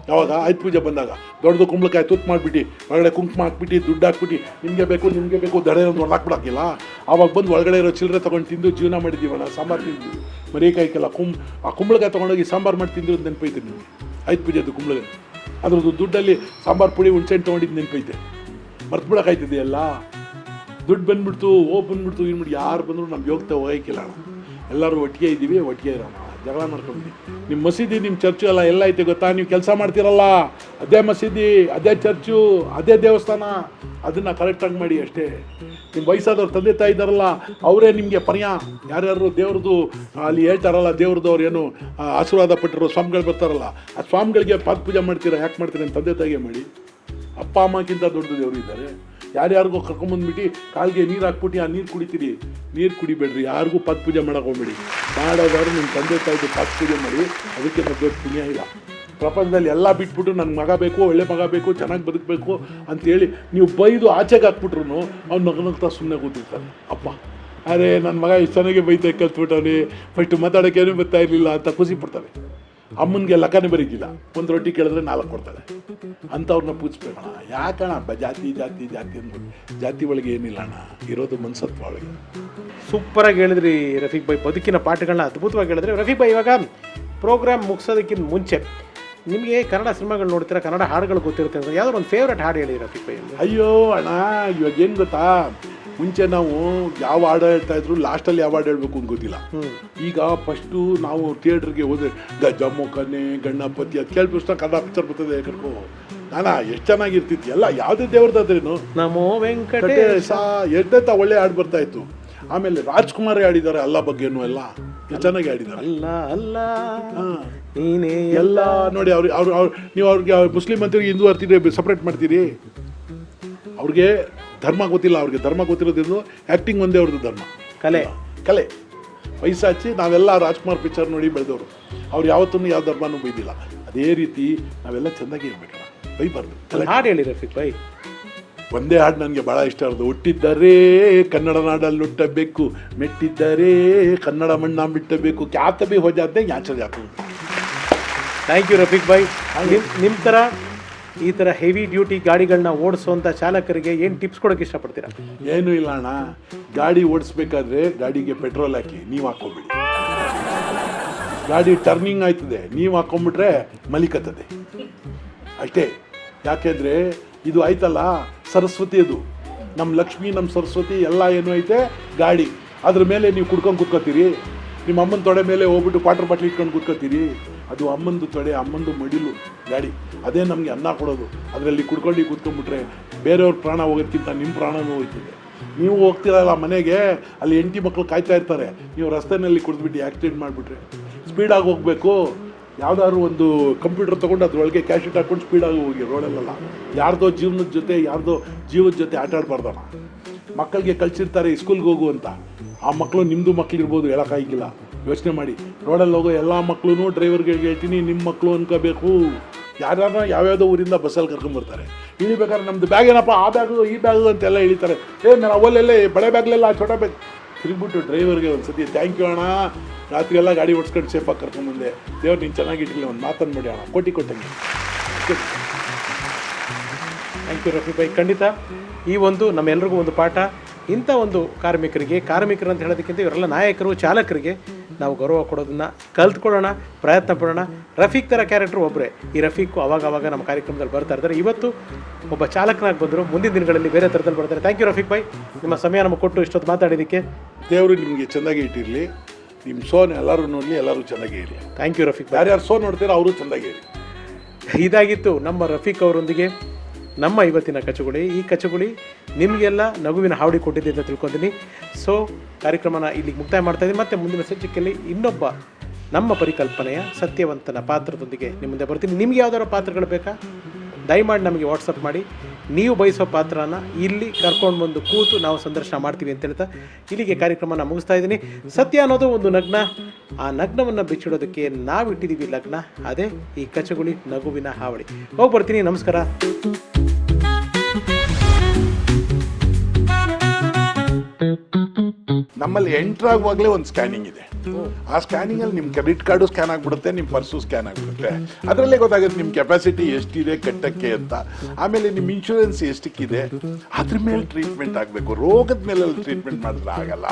ಯಾವಾಗ ಆಯ್ತು ಪೂಜೆ ಬಂದಾಗ ದೊಡ್ಡದು ಕುಂಬಳಕಾಯಿ ತುತ್ತು ಮಾಡಿಬಿಟ್ಟು ಒಳಗಡೆ ಕುಂಕುಮ ಹಾಕ್ಬಿಟ್ಟು ದುಡ್ಡು ಹಾಕ್ಬಿಟ್ಟು ನಿಮಗೆ ಬೇಕು ದಡೆ ಒಂದು ಹಾಕ್ಬಿಡಾಕಿಲ್ಲ. ಆವಾಗ ಬಂದು ಒಳಗಡೆ ಇರೋ ಚಿಲ್ಲರೆ ತೊಗೊಂಡು ತಿಂದು ಜೀವನ ಮಾಡಿದ್ದೀವಣ್ಣ. ಸಾಂಬಾರು ತಿಂದು ಮರಿಕಾಯ್ಕೆಲ್ಲ ಆ ಕುಂಬಳಕಾಯಿ ತೊಗೊಂಡೋಗಿ ಸಾಂಬಾರು ಮಾಡಿ ತಿಂದಿರೋದು ನೆನಪೈತೆ ನಿಮಗೆ. ಆಯ್ತು ಪೂಜೆದು ಕುಂಬಳಕಾಯಿ ಅದ್ರದ್ದು ದುಡ್ಡಲ್ಲಿ ಸಾಂಬಾರು ಪುಡಿ ಹುಣ್ಸೆಹಣ್ಣು ತೊಗೊಂಡಿದ್ದು ನೆನಪೈತೆ. ಮರ್ತು ಬಿಡೋಕ್ಕಾಯ್ತಿದೆಯಲ್ಲ. ದುಡ್ಡು ಬಂದ್ಬಿಡ್ತು, ಬಂದ್ಬಿಡ್ತು, ಇನ್ಬಿಟ್ಟು ಯಾರು ಬಂದರೂ ನಮ್ಗೆ ಹೋಗೋಕ್ಕಿಲ್ಲ ಅಣ್ಣ. ಎಲ್ಲರೂ ಒಟ್ಟಿಗೆ ಇದ್ದೀವಿ, ಒಟ್ಟಿಗೆ ಇರೋಣ, ಜಗಳ ಮಾಡ್ಕೊಂಡಿದ್ದೀವಿ. ನಿಮ್ಮ ಮಸೀದಿ, ನಿಮ್ಮ ಚರ್ಚು ಎಲ್ಲ ಐತೆ ಗೊತ್ತಾ? ನೀವು ಕೆಲಸ ಮಾಡ್ತೀರಲ್ಲ, ಅದೇ ಮಸೀದಿ, ಅದೇ ಚರ್ಚು, ಅದೇ ದೇವಸ್ಥಾನ, ಅದನ್ನು ಕರೆಕ್ಟಾಗಿ ಮಾಡಿ ಅಷ್ಟೇ. ನಿಮ್ಮ ವಯಸ್ಸಾದವ್ರು ತಂದೆ ತಾಯಿ ಇದ್ದಾರಲ್ಲ, ಅವರೇ ನಿಮಗೆ ಪರ್ಯ. ಯಾರ್ಯಾರು ದೇವ್ರದ್ದು ಅಲ್ಲಿ ಹೇಳ್ತಾರಲ್ಲ, ದೇವ್ರದ್ದು ಅವ್ರು ಏನು ಆಶೀರ್ವಾದ ಪಟ್ಟಿರೋ ಸ್ವಾಮಿಗಳು ಬರ್ತಾರಲ್ಲ, ಆ ಸ್ವಾಮಿಗಳಿಗೆ ಪಾದ ಪೂಜೆ ಮಾಡ್ತೀರಾ? ಯಾಕೆ ಮಾಡ್ತೀರಾ? ನಿಮ್ಮ ತಂದೆ ತಾಯಿಗೆ ಮಾಡಿ. ಅಪ್ಪ ಅಮ್ಮಕ್ಕಿಂತ ದೊಡ್ಡ ದೇವರು ಇದ್ದಾರೆ. ಯಾರ್ಯಾರಿಗೂ ಕರ್ಕೊಂಬಂದ್ಬಿಟ್ಟು ಕಾಲಿಗೆ ನೀರು ಹಾಕ್ಬಿಟ್ಟು ಆ ನೀರು ಕುಡಿತೀರಿ. ನೀರು ಕುಡಿಬೇಡ್ರಿ, ಯಾರಿಗೂ ಪಾದ ಪೂಜೆ ಮಾಡೋಕೆ ಹೋಗ್ಬೇಡಿ. ಮಾಡೋದಾದ್ರು ನಿಮ್ಮ ತಂದೆ ತಾಯಿಗೆ ಪಾದ ಪೂಜೆ ಮಾಡಿ, ಅದಕ್ಕೆ ದೊಡ್ಡ ಪುಣ್ಯ ಇಲ್ಲ. ಪ್ರಪಂಚದಲ್ಲಿ ಎಲ್ಲ ಬಿಟ್ಬಿಟ್ಟು ನನ್ನ ಮಗ ಬೇಕು, ಒಳ್ಳೆ ಮಗ ಬೇಕು, ಚೆನ್ನಾಗಿ ಬದುಕಬೇಕು ಅಂತೇಳಿ ನೀವು ಬೈದು ಆಚೆಗೆ ಹಾಕ್ಬಿಟ್ರು ಅವ್ನು ನಗ್ನಗ್ತಾ ಸುಮ್ಮನೆ ಕೂತಿರ್ತಾನೆ. ಅಪ್ಪ ಅರೆ ನನ್ನ ಮಗ ಇಷ್ಟು ಚೆನ್ನಾಗಿ ಬೈತಾ ಕಲ್ತ್ಬಿಟ್ಟವನಿ, ಫಸ್ಟು ಮಾತಾಡೋಕ್ಕೇನೂ ಬರ್ತಾ ಇರಲಿಲ್ಲ ಅಂತ ಖುಷಿ ಪಡ್ತಾರೆ. ಅಮ್ಮನಿಗೆ ಲೆಕ್ಕನೇ ಬರೀತಿಲ್ಲ, ಒಂದು ರೊಟ್ಟಿ ಕೇಳಿದ್ರೆ 4 ಕೊಡ್ತಾಳೆ. ಅಂಥವ್ರನ್ನ ಪೂಜಿಸ್ಬೇಕಣ್ಣ. ಯಾಕಣ್ಣ ಜಾತಿ ಅಂದ್ಬಿಟ್ಟು? ಜಾತಿ ಒಳಗೆ ಏನಿಲ್ಲ ಅಣ್ಣ, ಇರೋದು ಮನ್ಸತ್ವ ಒಳಗೆ. ಸೂಪರಾಗಿ ಹೇಳಿದ್ರಿ ರಫೀಕ್ ಭಾಯ್, ಬದುಕಿನ ಪಾಠಗಳನ್ನ ಅದ್ಭುತವಾಗಿ ಹೇಳಿದ್ರಿ ರಫೀಕ್ ಭಾಯ್. ಇವಾಗ ಪ್ರೋಗ್ರಾಮ್ ಮುಗಿಸೋದಕ್ಕಿಂತ ಮುಂಚೆ ನಿಮಗೆ ಕನ್ನಡ ಸಿನಿಮಾಗಳು ನೋಡ್ತೀರಾ, ಕನ್ನಡ ಹಾಡುಗಳು ಗೊತ್ತಿರುತ್ತೆ ಅಂತ ಯಾವ್ದಾದ್ರು ಒಂದು ಫೇವ್ರೇಟ್ ಹಾಡು ಹೇಳಿ ರಫೀಕ್ ಭಾಯ್. ಅಯ್ಯೋ ಅಣ್ಣ, ಇವಾಗ ಏನು ಗೊತ್ತಾ, ಮುಂಚೆ ನಾವು ಯಾವ ಹಾಡು ಹೇಳ್ತಾ ಇದ್ರು, ಲಾಸ್ಟಲ್ಲಿ ಯಾವ ಹಾಡು ಹೇಳ್ಬೇಕು ಅಂತ ಗೊತ್ತಿಲ್ಲ. ಈಗ ಫಸ್ಟು ನಾವು ಥಿಯೇಟ್ರಿಗೆ ಹೋದ್ರೆ ಗಜಮುಖನೆ ಗಣಪತಿ ಅದು ಕೇಳ್ಬಿಟ್ಟು ಕನ್ನಡ ಪಿಕ್ಚರ್ ಬರ್ತದೆ ಕರ್ಕೋ. ನಾನಾ ಎಷ್ಟು ಚೆನ್ನಾಗಿರ್ತಿತ್ತು. ಎಲ್ಲ ಯಾವುದೇ ದೇವ್ರದಾದ್ರೇನು ನಮೋ ವೆಂಕಟೇಶ ಎಷ್ಟೆಂತ ಒಳ್ಳೆ ಹಾಡು ಬರ್ತಾ ಇತ್ತು. ಆಮೇಲೆ ರಾಜ್ಕುಮಾರ್ ಆಡಿದ್ದಾರೆ ಅಲ್ಲ ಬಗ್ಗೆನೂ ಎಲ್ಲ ಚೆನ್ನಾಗಿ ಆಡಿದ್ದಾರೆ. ಅಲ್ಲ ನೀನೇ ಎಲ್ಲ ನೋಡಿ. ನೀವು ಅವ್ರಿಗೆ ಮುಸ್ಲಿಂ ಅಂತೀರಿ, ಹಿಂದೂ ಅಂತೀರಿ, ಸಪ್ರೇಟ್ ಮಾಡ್ತೀರಿ. ಅವ್ರಿಗೆ ಧರ್ಮ ಗೊತ್ತಿಲ್ಲ. ಅವ್ರಿಗೆ ಧರ್ಮ ಗೊತ್ತಿರೋದ್ರಿಂದ ಆ್ಯಕ್ಟಿಂಗ್ ಒಂದೇ ಅವ್ರದ್ದು ಧರ್ಮ, ಕಲೆ ವಯಸ್ಸಾಚಿ. ನಾವೆಲ್ಲ ರಾಜ್ಕುಮಾರ್ ಪಿಕ್ಚರ್ ನೋಡಿ ಬೆಳೆದವರು. ಅವ್ರು ಯಾವತ್ತೂ ಯಾವ ಧರ್ಮನೂ ಬೈದಿಲ್ಲ. ಅದೇ ರೀತಿ ನಾವೆಲ್ಲ ಚೆಂದಾಗಿ ಇರ್ಬೇಕಲ್ಲ, ಬೈಬಾರ್ದು. ಹಾಡು ಹೇಳಿ ರಫೀಕ್ ಭಾಯ್. ಒಂದೇ ಹಾಡು ನನಗೆ ಭಾಳ ಇಷ್ಟ ಇರೋದು, ಹುಟ್ಟಿದ್ದರೆ ಕನ್ನಡ ನಾಡಲ್ಲಿ ಹುಟ್ಟಬೇಕು, ಮೆಟ್ಟಿದ್ದರೆ ಕನ್ನಡ ಮಣ್ಣ ಬಿಟ್ಟಬೇಕು, ಕ್ಯಾತ ಬಿ ಹೋ ಜಾತೆ ಯಾಚ ಜಾತು. Thank you Rafiq bhai. ನಿಮ್ಮ ಥರ ಈ ಥರ ಹೆವಿ ಡ್ಯೂಟಿ ಗಾಡಿಗಳನ್ನ ಓಡಿಸುವಂಥ ಚಾಲಕರಿಗೆ ಏನು ಟಿಪ್ಸ್ ಕೊಡೋಕ್ಕೆ ಇಷ್ಟಪಡ್ತೀರಾ? ಏನೂ ಇಲ್ಲ ಅಣ್ಣ, ಗಾಡಿ ಓಡಿಸ್ಬೇಕಾದ್ರೆ ಗಾಡಿಗೆ ಪೆಟ್ರೋಲ್ ಹಾಕಿ ನೀವು ಹಾಕ್ಕೊಂಬಿಡಿ. ಗಾಡಿ ಟರ್ನಿಂಗ್ ಆಯ್ತದೆ, ನೀವು ಹಾಕ್ಕೊಂಬಿಟ್ರೆ ಮಲಿಕತ್ತದೆ ಅಷ್ಟೇ. ಯಾಕೆಂದರೆ ಇದು ಆಯ್ತಲ್ಲ ಸರಸ್ವತಿ, ಅದು ನಮ್ಮ ಲಕ್ಷ್ಮಿ, ನಮ್ಮ ಸರಸ್ವತಿ ಎಲ್ಲ ಏನು ಐತೆ ಗಾಡಿ. ಅದ್ರ ಮೇಲೆ ನೀವು ಕುಡ್ಕೊಂಡು ಕೂತ್ಕೋತೀರಿ, ನಿಮ್ಮ ಅಮ್ಮನ ತೊಡೆ ಮೇಲೆ ಹೋಗ್ಬಿಟ್ಟು ವಾಟರ್ ಬಾಟ್ಲ್ ಇಟ್ಕೊಂಡು ಕೂತ್ಕೋತೀರಿ. ಅದು ಅಮ್ಮಂದು ತೊಡೆ, ಅಮ್ಮಂದು ಮಡಿಲು ಗಾಡಿ. ಅದೇ ನಮಗೆ ಅನ್ನ ಕೊಡೋದು. ಅದರಲ್ಲಿ ಕುಡ್ಕೊಂಡು ಕೂತ್ಕೊಂಡ್ಬಿಟ್ರೆ ಬೇರೆಯವ್ರ ಪ್ರಾಣ ಹೋಗೋದಕ್ಕಿಂತ ನಿಮ್ಮ ಪ್ರಾಣನೂ ಹೋಗ್ತದೆ. ನೀವು ಹೋಗ್ತಿರಲ್ಲ ಮನೆಗೆ, ಅಲ್ಲಿ ಹೆಂಡತಿ ಮಕ್ಕಳು ಕಾಯ್ತಾ ಇರ್ತಾರೆ, ನೀವು ರಸ್ತೆಯಲ್ಲಿ ಕುಡಿದ್ಬಿಟ್ಟು ಆಕ್ಸಿಡೆಂಟ್ ಮಾಡಿಬಿಟ್ರೆ. ಸ್ಪೀಡಾಗಿ ಹೋಗಬೇಕು. ಯಾವುದಾದ್ರು ಒಂದು ಕಂಪ್ಯೂಟರ್ ತೊಗೊಂಡು ಅದ್ರೊಳಗೆ ಕ್ಯಾಶೆಟ್ ಹಾಕ್ಕೊಂಡು ಸ್ಪೀಡಾಗಿ ಹೋಗಿ ರೋಡಲ್ಲೆಲ್ಲ. ಯಾರ್ದೋ ಜೀವನದ ಜೊತೆ, ಯಾರ್ದೋ ಜೀವದ ಜೊತೆ ಆಟ ಆಡಬಾರ್ದಣ್ಣ. ಮಕ್ಕಳಿಗೆ ಕಳಿಸಿರ್ತಾರೆ ಸ್ಕೂಲ್ಗೆ ಹೋಗು ಅಂತ, ಆ ಮಕ್ಕಳು ನಿಮ್ಮದು ಮಕ್ಕಳಿರ್ಬೋದು, ಹೇಳೋಕ್ಕಾಗಿಲ್ಲ. ಯೋಚನೆ ಮಾಡಿ, ರೋಡಲ್ಲಿ ಹೋಗೋ ಎಲ್ಲ ಮಕ್ಕಳು ಡ್ರೈವರ್ಗೆ ಹೇಳ್ತೀನಿ, ನಿಮ್ಮ ಮಕ್ಕಳು ಅನ್ಕೋಬೇಕು. ಯಾರ್ಯಾರ ಯಾವ್ಯಾವುದೋ ಊರಿಂದ ಬಸ್ಸಲ್ಲಿ ಕರ್ಕೊಂಬರ್ತಾರೆ, ಇಳಿಬೇಕಾದ್ರೆ ನಮ್ಮದು ಬ್ಯಾಗ್ ಏನಪ್ಪ, ಆ ಬ್ಯಾಗು ಈ ಬ್ಯಾಗು ಅಂತೆಲ್ಲ ಇಳಿತಾರೆ. ನಾನು ಅವಲ್ಲೆಲ್ಲೇ ಬಳೆ ಬ್ಯಾಗ್ಲೆಲ್ಲ ಛೋಟ ಬ್ಯಾಗ್ ತಿರುಗ್ಬಿಟ್ಟು ಡ್ರೈವರ್ಗೆ ಒಂದು ಸತಿ ಥ್ಯಾಂಕ್ ಯು ಅಣ್ಣ, ರಾತ್ರಿ ಎಲ್ಲ ಗಾಡಿ ಓಡಿಸ್ಕೊಂಡು ಸೇಫಾಗಿ ಕರ್ಕೊಂಬಂದೆ, ದೇವ್ರು ನೀನು ಚೆನ್ನಾಗಿಟ್ಟಿಲ್ಲ, ಒಂದು ಮಾತನ್ನು ಮಾಡಿ ಅಣ್ಣ, ಕೋಟಿ ಕೊಟ್ಟಂಗೆ. Thank you Rafiq Bhai. ಖಂಡಿತ ಈ ಒಂದು ನಮ್ಮೆಲ್ಲರಿಗೂ ಒಂದು ಪಾಠ. ಇಂಥ ಒಂದು ಕಾರ್ಮಿಕರು ಅಂತ ಹೇಳೋದಕ್ಕಿಂತ ಇವರೆಲ್ಲ ನಾಯಕರು, ಚಾಲಕರಿಗೆ ನಾವು ಗೌರವ ಕೊಡೋದನ್ನು ಕಲ್ತ್ಕೊಳ್ಳೋಣ, ಪ್ರಯತ್ನ ಪಡೋಣ. ರಫೀಕ್ ಥರ ಕ್ಯಾರೆಕ್ಟರ್ ಒಬ್ಬರೇ. ಈ ರಫೀಕು ಅವಾಗ ನಮ್ಮ ಕಾರ್ಯಕ್ರಮದಲ್ಲಿ ಬರ್ತಾ ಇರ್ತಾರೆ. ಇವತ್ತು ಒಬ್ಬ ಚಾಲಕನಾಗಿ ಬಂದರು, ಮುಂದಿನ ದಿನಗಳಲ್ಲಿ ಬೇರೆ ಥರದಲ್ಲಿ ಬರ್ತಾರೆ. ಥ್ಯಾಂಕ್ ಯು ರಫೀಕ್ ಭಾಯ್, ನಿಮ್ಮ ಸಮಯ ನಮಗೆ ಕೊಟ್ಟು ಇಷ್ಟೊತ್ತು ಮಾತಾಡಿದ್ದಕ್ಕೆ. ದೇವರು ನಿಮಗೆ ಚೆನ್ನಾಗಿ ಇಟ್ಟಿರಲಿ, ನಿಮ್ಮ ಶೋನ ಎಲ್ಲರೂ ನೋಡಲಿ, ಎಲ್ಲರೂ ಚೆನ್ನಾಗೇ ಇರಲಿ. Thank you Rafiq Bhai. ಯಾರ್ಯಾರು ಶೋ ನೋಡ್ತೀರೋ ಅವರು ಚೆನ್ನಾಗೇ ಇರಲಿ. ಇದಾಗಿತ್ತು ನಮ್ಮ ರಫೀಕ್ ಅವರೊಂದಿಗೆ ನಮ್ಮ ಇವತ್ತಿನ ಕಚಗುಳಿ. ಈ ಕಚಗುಳಿ ನಿಮಗೆಲ್ಲ ನಗುವಿನ ಹಾವಳಿ ಕೊಟ್ಟಿದೆ ಅಂತ ತಿಳ್ಕೊತೀನಿ. ಸೊ ಕಾರ್ಯಕ್ರಮನ ಇಲ್ಲಿಗೆ ಮುಕ್ತಾಯ ಮಾಡ್ತಾಯಿದ್ದೀನಿ. ಮತ್ತು ಮುಂದಿನ ಸಂಚಿಕೆಯಲ್ಲಿ ಇನ್ನೊಬ್ಬ ನಮ್ಮ ಪರಿಕಲ್ಪನೆಯ ಸತ್ಯವಂತನ ಪಾತ್ರದೊಂದಿಗೆ ನಿಮ್ಮ ಮುಂದೆ ಬರ್ತೀನಿ. ನಿಮ್ಗೆ ಯಾವ್ದಾದ್ರು ಪಾತ್ರಗಳು ಬೇಕಾ, ದಯಮಾಡಿ ನಮಗೆ ವಾಟ್ಸಪ್ ಮಾಡಿ. ನೀವು ಬಯಸೋ ಪಾತ್ರನ ಇಲ್ಲಿ ಕರ್ಕೊಂಡು ಬಂದು ಕೂತು ನಾವು ಸಂದರ್ಶನ ಮಾಡ್ತೀವಿ ಅಂತ ಹೇಳ್ತಾ ಇಲ್ಲಿಗೆ ಕಾರ್ಯಕ್ರಮನ ಮುಗಿಸ್ತಾ ಇದ್ದೀನಿ. ಸತ್ಯ ಅನ್ನೋದು ಒಂದು ನಗ್ನ, ಆ ನಗ್ನವನ್ನು ಬಿಚ್ಚಿಡೋದಕ್ಕೆ ನಾವಿಟ್ಟಿದ್ದೀವಿ ಲಗ್ನ. ಅದೇ ಈ ಕಚಗುಳಿ ನಗುವಿನ ಹಾವಳಿ. ಹೋಗಿ ಬರ್ತೀನಿ, ನಮಸ್ಕಾರ. ನಮ್ಮಲ್ಲಿ ಎಂಟ್ರ್ ಆಗುವಾಗಲೇ ಒಂದು ಸ್ಕ್ಯಾನಿಂಗ್ ಇದೆ. ಆ ಸ್ಕ್ಯಾನಿಂಗ್ ಅಲ್ಲಿ ನಿಮ್ಮ ಕ್ರೆಡಿಟ್ ಕಾರ್ಡು ಸ್ಕ್ಯಾನ್ ಆಗಿಬಿಡುತ್ತೆ, ನಿಮ್ಮ ಪರ್ಸು ಸ್ಕ್ಯಾನ್ ಆಗಿಬಿಡುತ್ತೆ. ಅದರಲ್ಲೇ ಗೊತ್ತಾಗುತ್ತೆ ನಿಮ್ಮ ಕೆಪಾಸಿಟಿ ಎಷ್ಟಿದೆ ಕಟ್ಟಕ್ಕೆ ಅಂತ. ಆಮೇಲೆ ನಿಮ್ಮ ಇನ್ಶೂರೆನ್ಸ್ ಎಷ್ಟಕ್ಕಿದೆ, ಅದ್ರ ಮೇಲೆ ಟ್ರೀಟ್ಮೆಂಟ್ ಆಗಬೇಕು. ರೋಗದ ಮೇಲೆ ಟ್ರೀಟ್ಮೆಂಟ್ ಮಾಡಿದ್ರೆ ಆಗಲ್ಲ.